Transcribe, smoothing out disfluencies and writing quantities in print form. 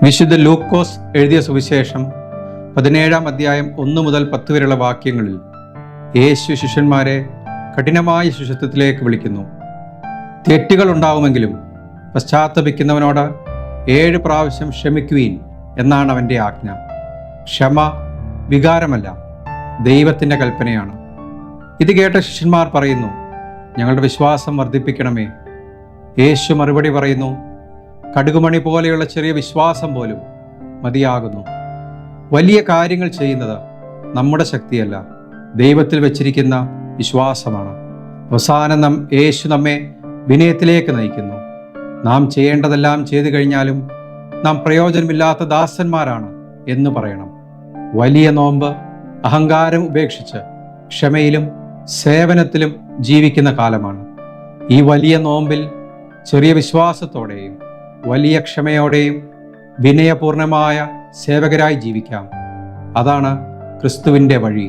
വിശുദ്ധ ലൂക്കോസ് എഴുതിയ സുവിശേഷം 17-ാം അധ്യായം 1 മുതൽ 10 വരെയുള്ള വാക്യങ്ങളിൽ യേശു ശിഷ്യന്മാരെ കഠിനമായ ശിഷ്യത്വത്തിലേക്ക് വിളിക്കുന്നു. തെറ്റുകൾ ഉണ്ടാവുമെങ്കിലും പശ്ചാത്തപിക്കുന്നവനോട് 7 പ്രാവശ്യം ക്ഷമിക്കുവീൻ എന്നാണ് അവൻ്റെ ആജ്ഞ. ക്ഷമ വികാരമല്ല, ദൈവത്തിൻ്റെ കൽപ്പനയാണ്. ഇത് കേട്ട ശിഷ്യന്മാർ പറയുന്നു, ഞങ്ങളുടെ വിശ്വാസം വർദ്ധിപ്പിക്കണമേ. യേശു മറുപടി പറയുന്നു, കടുകുമണി പോലെയുള്ള ചെറിയ വിശ്വാസം പോലും മതിയാകുന്നു. വലിയ കാര്യങ്ങൾ ചെയ്യുന്നത് നമ്മുടെ ശക്തിയല്ല, ദൈവത്തിൽ വെച്ചിരിക്കുന്ന വിശ്വാസമാണ്. അവസാനം യേശു നമ്മെ വിനയത്തിലേക്ക് നയിക്കുന്നു. നാം ചെയ്യേണ്ടതെല്ലാം ചെയ്തു കഴിഞ്ഞാലും നാം പ്രയോജനമില്ലാത്ത ദാസന്മാരാണ് എന്ന് പറയണം. വലിയ നോമ്പ് അഹങ്കാരം ഉപേക്ഷിച്ച് ക്ഷമയിലും സേവനത്തിലും ജീവിക്കുന്ന കാലമാണ്. ഈ വലിയ നോമ്പിൽ ചെറിയ വിശ്വാസത്തോടെയും വലിയ ക്ഷമയോടെയും വിനയപൂർണമായ സേവകരായി ജീവിക്കാം. അതാണ് ക്രിസ്തുവിൻ്റെ വഴി.